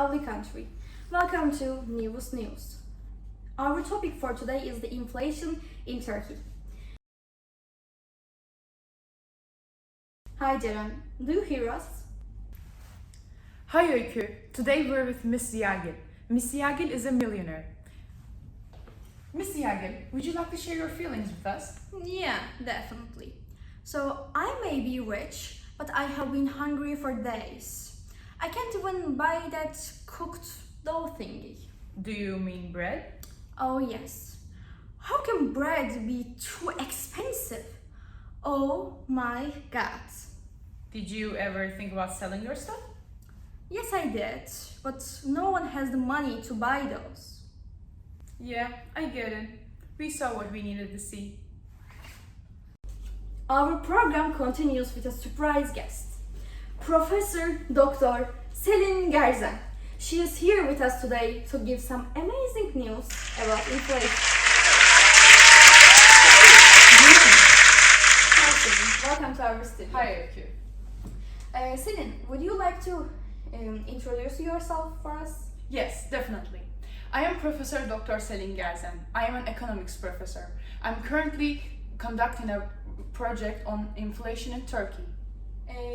lovely country. Welcome to News News. Our topic for today is the inflation in Turkey. Hi Ceren, do you hear us? Hi Öykü, today we're with Miss Yagil. Miss Yagil is a millionaire. Miss Yagil, would you like to share your feelings with us? Yeah, definitely. So I may be rich, but I have been hungry for days. I can't even buy that cooked dough thingy. Do you mean bread? Oh yes. How can bread be too expensive? Oh my god. Did you ever think about selling your stuff? Yes, I did, but no one has the money to buy those. Yeah, I get it. We saw what we needed to see. Our program continues with a surprise guest, Professor Dr. Selin Gerzen. She is here with us today to give some amazing news about inflation. Hi Selin, welcome to our studio. Hi Öykü. Selin, would you like to introduce yourself for us? Yes, definitely. I am Professor Dr. Selin Gerzen. I am an economics professor. I'm currently conducting a project on inflation in Turkey.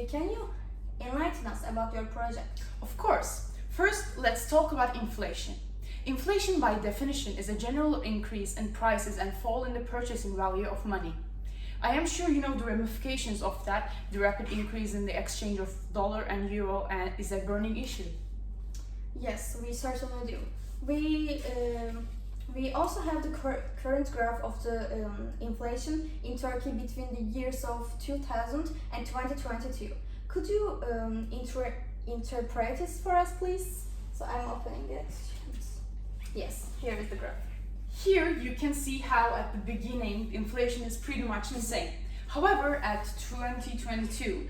Can you enlighten us about your project? Of course. First, let's talk about inflation. Inflation, by definition, is a general increase in prices and fall in the purchasing value of money. I am sure you know the ramifications of that. The rapid increase in the exchange of dollar and euro is a burning issue. Yes, we certainly do. We also have the current graph of the inflation in Turkey between the years of 2000 and 2022. Could you interpret this for us, please? So I'm opening it. Yes, here is the graph. Here you can see how at the beginning inflation is pretty much the same. However, at 2022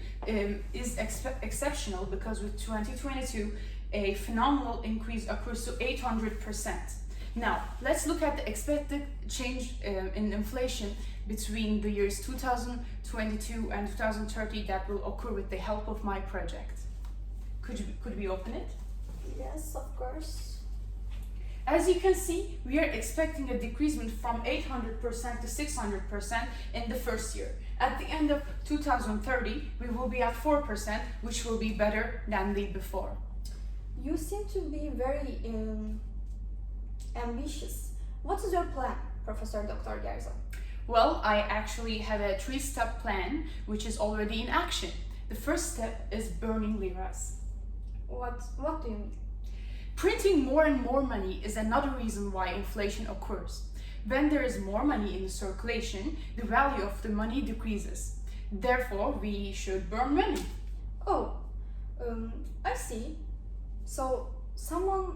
is exceptional because with 2022 a phenomenal increase occurs to 800%. Now, let's look at the expected change in inflation between the years 2022 and 2030 that will occur with the help of my project. Could we open it? Yes, of course. As you can see, we are expecting a decreasement from 800% to 600% in the first year. At the end of 2030, we will be at 4%, which will be better than the before. You seem to be very ambitious. What is your plan, Professor Dr. Gerzen? Well, I actually have a 3-step plan, which is already in action. The first step is burning liras. What do you mean? Printing more and more money is another reason why inflation occurs. When there is more money in circulation, the value of the money decreases. Therefore, we should burn money. Oh, I see. So, someone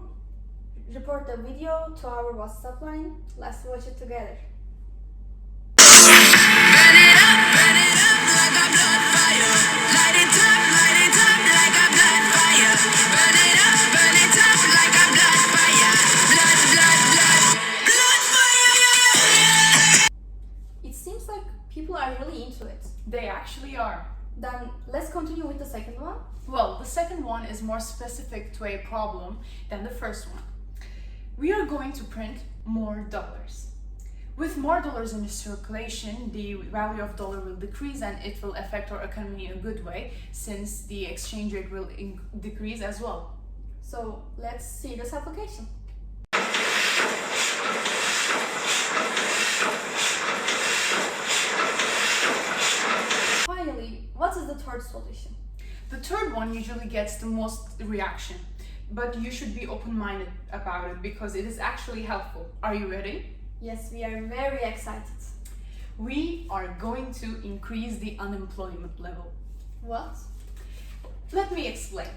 report the video to our WhatsApp line. Let's watch it together. Burn it up like a blood fire. Light it up like a blood fire. Burn it up like a blood fire. Blood fire. It seems like people are really into it. They actually are. Then let's continue with the second one. Well, the second one is more specific to a problem than the first one. We are going to print more dollars. With more dollars in the circulation, the value of dollar will decrease and it will affect our economy in a good way since the exchange rate will decrease as well. So let's see this application. Finally, what is the third solution? The third one usually gets the most reaction, but you should be open-minded about it because it is actually helpful. Are you ready? Yes, we are very excited. We are going to increase the unemployment level. What? Let me explain.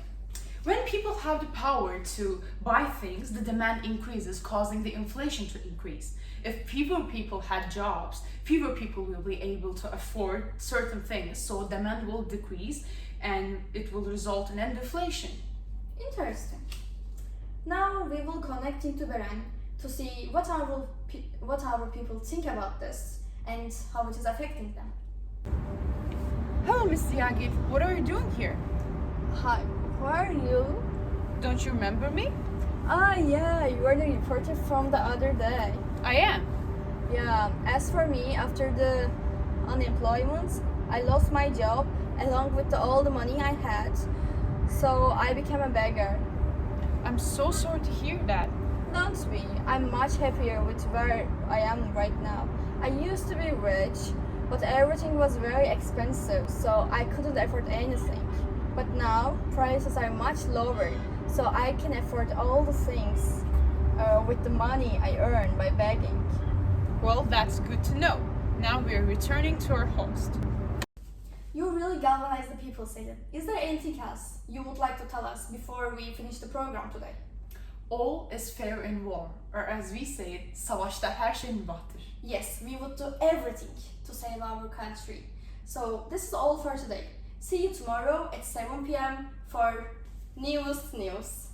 When people have the power to buy things, the demand increases, causing the inflation to increase. If fewer people had jobs, fewer people will be able to afford certain things, so demand will decrease and it will result in inflation. Interesting. Now we will connect into Beren to see what our people think about this and how it is affecting them. Hello, Miss Yagil. What are you doing here? Hi, who are you? Don't you remember me? Ah, yeah, you were the reporter from the other day. I am. Yeah, as for me, after the unemployment, I lost my job along with all the money I had. So I became a beggar. I'm so sorry to hear that. Don't be. I'm much happier with where I am right now. I used to be rich, but everything was very expensive, so I couldn't afford anything. But now prices are much lower, so I can afford all the things with the money I earn by begging. Well, that's good to know. Now we're returning to our host. You really galvanized the people, Selim. Is there anything else you would like to tell us before we finish the program today? All is fair in war, or as we say it, savaşta her şey mübahtır. Yes, we would do everything to save our country. So this is all for today. See you tomorrow at 7 p.m. for newest news.